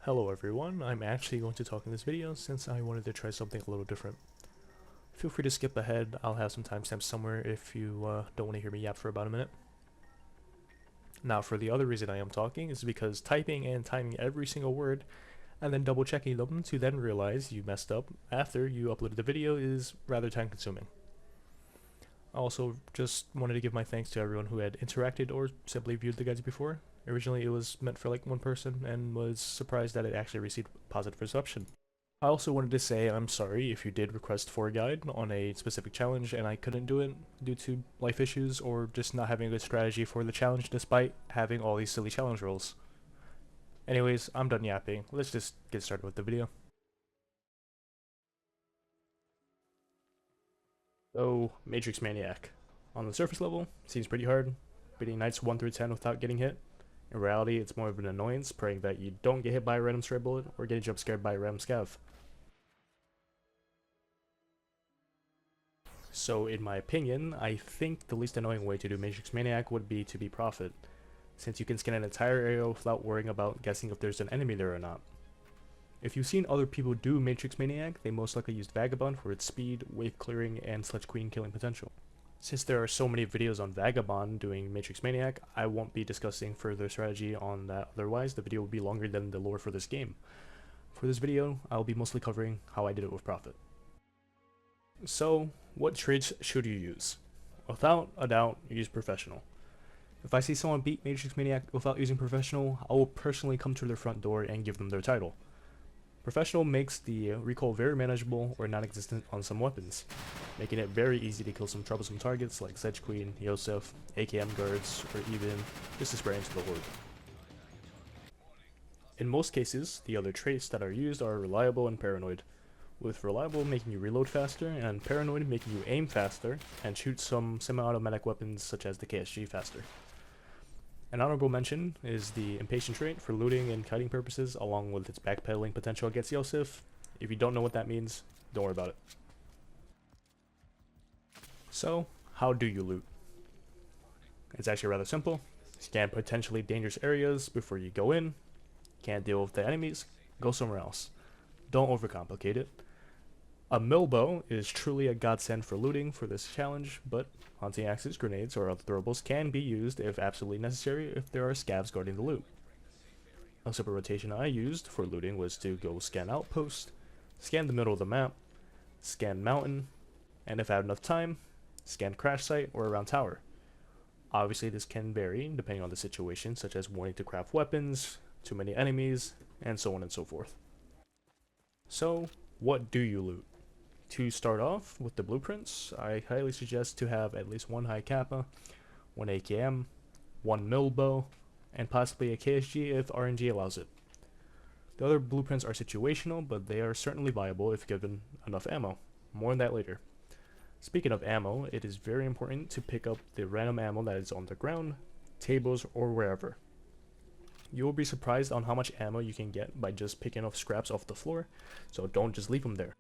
Hello everyone, I'm actually going to talk in this video since I wanted to try something a little different. Feel free to skip ahead, I'll have some timestamps somewhere if you don't want to hear me yap for about a minute. Now for the other reason I am talking is because typing and timing every single word and then double checking them to then realize you messed up after you uploaded the video is rather time consuming. I also just wanted to give my thanks to everyone who had interacted or simply viewed the guides before. Originally it was meant for like one person and was surprised that it actually received positive reception. I also wanted to say I'm sorry if you did request for a guide on a specific challenge and I couldn't do it due to life issues or just not having a good strategy for the challenge despite having all these silly challenge rules. Anyways, I'm done yapping, let's just get started with the video. So, Matrix Maniac. On the surface level, seems pretty hard, beating knights 1 through 10 without getting hit. In reality, it's more of an annoyance, praying that you don't get hit by a random stray bullet or getting jump scared by a random scav. So in my opinion, I think the least annoying way to do Matrix Maniac would be to be Prophet, since you can scan an entire area without worrying about guessing if there's an enemy there or not. If you've seen other people do Matrix Maniac, they most likely used Vagabond for its speed, wave clearing, and Sledge Queen killing potential. Since there are so many videos on Vagabond doing Matrix Maniac, I won't be discussing further strategy on that, otherwise the video will be longer than the lore for this game. For this video, I'll be mostly covering how I did it with Prophet. So, what traits should you use? Without a doubt, use Professional. If I see someone beat Matrix Maniac without using Professional, I will personally come to their front door and give them their title. Professional makes the recoil very manageable or non-existent on some weapons, making it very easy to kill some troublesome targets like Sedge Queen, Yosef, AKM guards, or even just to spray into the horde. In most cases, the other traits that are used are Reliable and Paranoid, with Reliable making you reload faster and Paranoid making you aim faster and shoot some semi-automatic weapons such as the KSG faster. An honorable mention is the Impatient trait for looting and kiting purposes along with its backpedaling potential against Yosef. If you don't know what that means, don't worry about it. So, how do you loot? It's actually rather simple. Scan potentially dangerous areas before you go in. Can't deal with the enemies? Go somewhere else. Don't overcomplicate it. A Milbo is truly a godsend for looting for this challenge, but hunting axes, grenades, or other throwables can be used if absolutely necessary if there are scavs guarding the loot. A simple rotation I used for looting was to go scan outpost, scan the middle of the map, scan mountain, and if I had enough time, scan crash site or around tower. Obviously this can vary depending on the situation, such as wanting to craft weapons, too many enemies, and so on and so forth. So, what do you loot? To start off with the blueprints, I highly suggest to have at least one high kappa, one AKM, one Milbo, and possibly a KSG if RNG allows it. The other blueprints are situational, but they are certainly viable if given enough ammo. More on that later. Speaking of ammo, it is very important to pick up the random ammo that is on the ground, tables, or wherever. You will be surprised on how much ammo you can get by just picking up scraps off the floor, so don't just leave them there.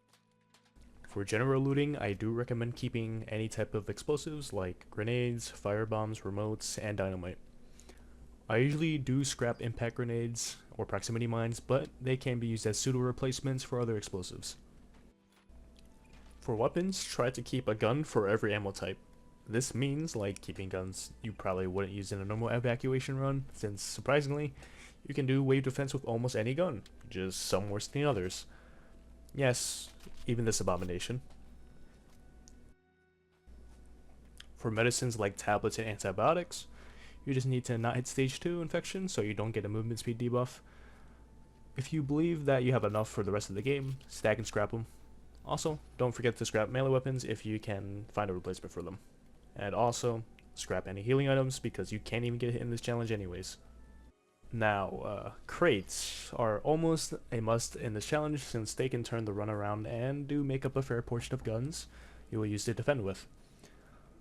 For general looting, I do recommend keeping any type of explosives like grenades, firebombs, remotes, and dynamite. I usually do scrap impact grenades or proximity mines, but they can be used as pseudo replacements for other explosives. For weapons, try to keep a gun for every ammo type. This means like keeping guns you probably wouldn't use in a normal evacuation run, since surprisingly, you can do wave defense with almost any gun, just some worse than others. Yes, even this abomination. For medicines like tablets and antibiotics, you just need to not hit stage 2 infection so you don't get a movement speed debuff. If you believe that you have enough for the rest of the game, stack and scrap them. Also, don't forget to scrap melee weapons if you can find a replacement for them. And also, scrap any healing items because you can't even get hit in this challenge anyways. Now, crates are almost a must in this challenge since they can turn the run around and do make up a fair portion of guns you will use to defend with.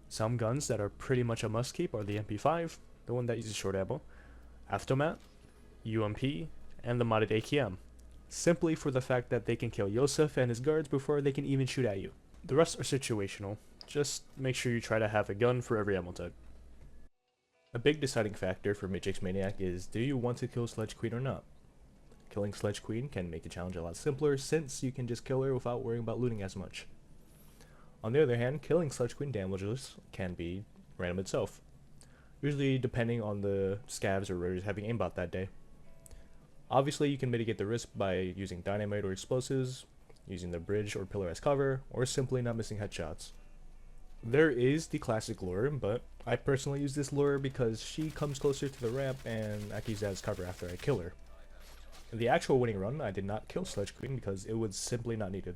Some guns that are pretty much a must keep are the MP5, the one that uses short ammo, Aftomat, UMP, and the modded AKM, simply for the fact that they can kill Yosef and his guards before they can even shoot at you. The rest are situational, just make sure you try to have a gun for every ammo type. A big deciding factor for Matrix Maniac is, do you want to kill Sledge Queen or not? Killing Sledge Queen can make the challenge a lot simpler since you can just kill her without worrying about looting as much. On the other hand, killing Sledge Queen damages can be random itself, usually depending on the scavs or raiders having aimbot that day. Obviously, you can mitigate the risk by using dynamite or explosives, using the bridge or pillar as cover, or simply not missing headshots. There is the classic lure, but I personally use this lure because she comes closer to the ramp and I can use that as cover after I kill her. In the actual winning run, I did not kill Sledge Queen because it was simply not needed.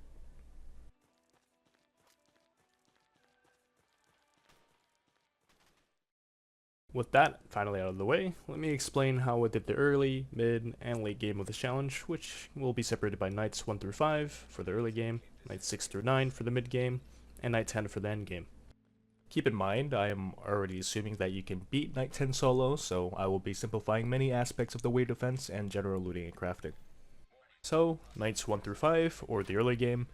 With that finally out of the way, let me explain how I did the early, mid, and late game of this challenge, which will be separated by nights 1 through 5 for the early game, nights 6 through 9 for the mid game, and night 10 for the end game. Keep in mind, I am already assuming that you can beat night 10 solo, so I will be simplifying many aspects of the wave defense and general looting and crafting. So, nights 1 through 5, or the early game,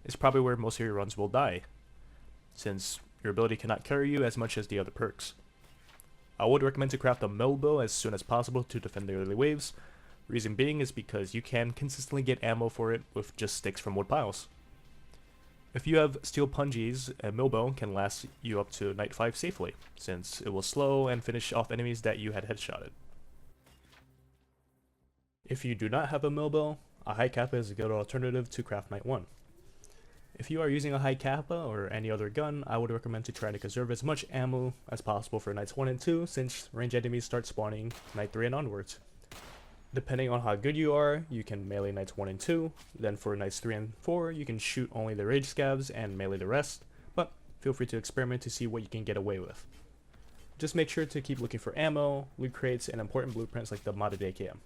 is probably where most of your runs will die, since your ability cannot carry you as much as the other perks. I would recommend to craft a mill bow as soon as possible to defend the early waves. Reason being is because you can consistently get ammo for it with just sticks from wood piles. If you have steel pungies, a mill bow can last you up to night 5 safely, since it will slow and finish off enemies that you had headshotted. If you do not have a mill bow, a high kappa is a good alternative to craft night 1. If you are using a high kappa or any other gun, I would recommend to try to conserve as much ammo as possible for nights 1 and 2 since ranged enemies start spawning night 3 and onwards. Depending on how good you are, you can melee nights 1 and 2, then for nights 3 and 4 you can shoot only the rage scavs and melee the rest, but feel free to experiment to see what you can get away with. Just make sure to keep looking for ammo, loot crates, and important blueprints like the modded AKM.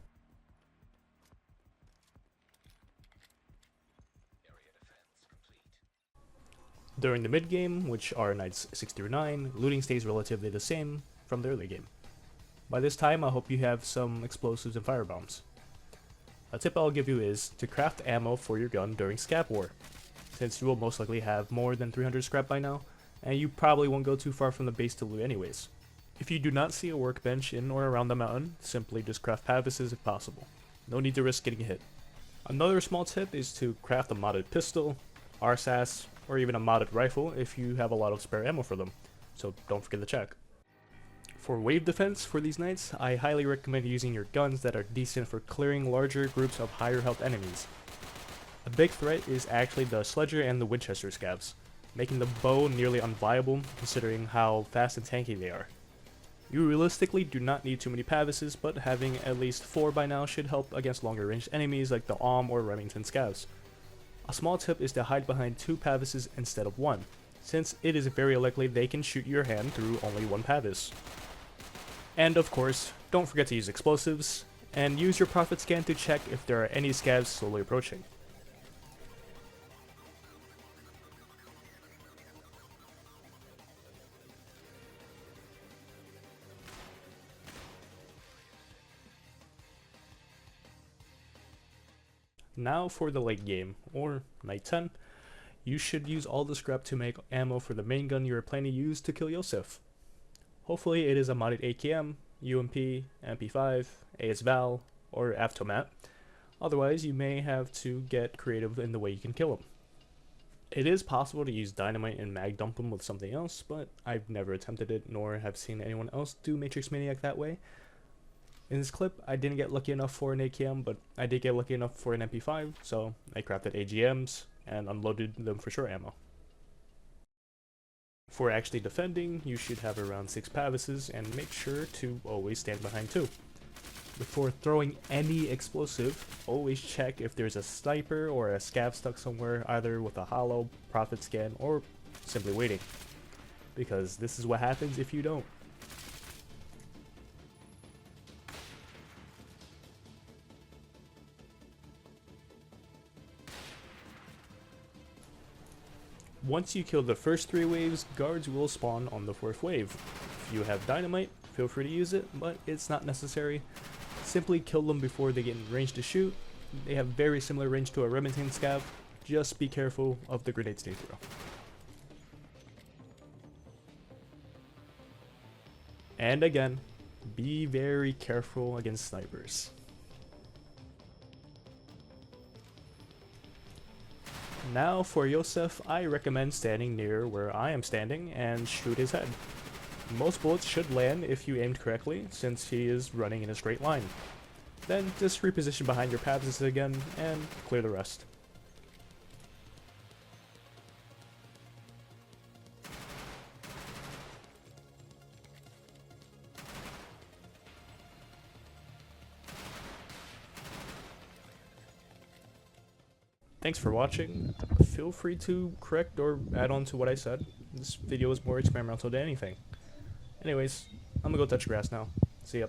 During the mid game, which are nights 6 through 9, looting stays relatively the same from the early game. By this time, I hope you have some explosives and firebombs. A tip I'll give you is to craft ammo for your gun during Scab War, since you will most likely have more than 300 scrap by now, and you probably won't go too far from the base to loot anyways. If you do not see a workbench in or around the mountain, simply just craft pavises if possible. No need to risk getting hit. Another small tip is to craft a modded pistol, RSAS, or even a modded rifle if you have a lot of spare ammo for them, so don't forget to check. For wave defense for these nights, I highly recommend using your guns that are decent for clearing larger groups of higher health enemies. A big threat is actually the Sledger and the Winchester scavs, making the bow nearly unviable considering how fast and tanky they are. You realistically do not need too many pavises, but having at least 4 by now should help against longer ranged enemies like the Alm or Remington scavs. A small tip is to hide behind 2 pavises instead of 1, since it is very likely they can shoot your hand through only 1 pavis. And of course, don't forget to use explosives, and use your profit scan to check if there are any scavs slowly approaching. Now for the late game, or night 10, you should use all the scrap to make ammo for the main gun you are planning to use to kill Yosef. Hopefully it is a modded AKM, UMP, MP5, AS Val, or Avtomat. Otherwise, you may have to get creative in the way you can kill him. It is possible to use dynamite and mag dump him with something else, but I've never attempted it nor have seen anyone else do Matrix Maniac that way. In this clip, I didn't get lucky enough for an AKM, but I did get lucky enough for an MP5, so I crafted AGMs and unloaded them for short ammo. For actually defending, you should have around 6 pavises and make sure to always stand behind 2. Before throwing any explosive, always check if there's a sniper or a scav stuck somewhere, either with a hollow, profit scan, or simply waiting. Because this is what happens if you don't. Once you kill the first 3 waves, guards will spawn on the 4th wave. If you have dynamite, feel free to use it, but it's not necessary. Simply kill them before they get in range to shoot. They have very similar range to a Remington scav. Just be careful of the grenades they throw. And again, be very careful against snipers. Now for Yosef, I recommend standing near where I am standing and shoot his head. Most bullets should land if you aimed correctly, since he is running in a straight line. Then just reposition behind your paths again and clear the rest. Thanks for watching. Feel free to correct or add on to what I said. This video is more experimental than anything. Anyways, I'm gonna go touch grass now. See ya.